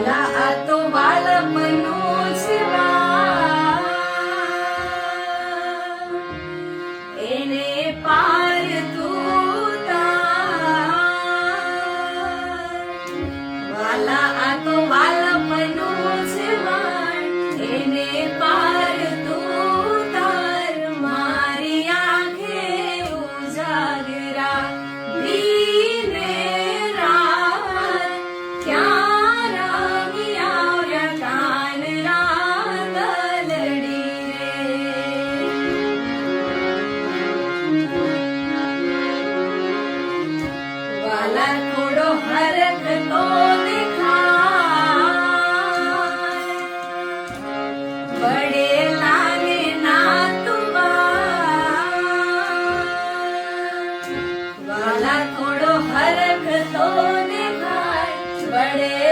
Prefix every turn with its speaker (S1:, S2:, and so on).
S1: વાલા આ તો બાળપનું છે એને પાર તું તાર વાલા આ તો બાળપનું છે એને પાર તું તાર મારી આંખે ઉજાગરા દીને રાત ક્યાં રમી આવ્યા કાનરા દલડી રે વાલા થોડો હરખ તો बड़े लागे ना तुम्हारा वाला थोड़ो हरख तो दिखाए बड़े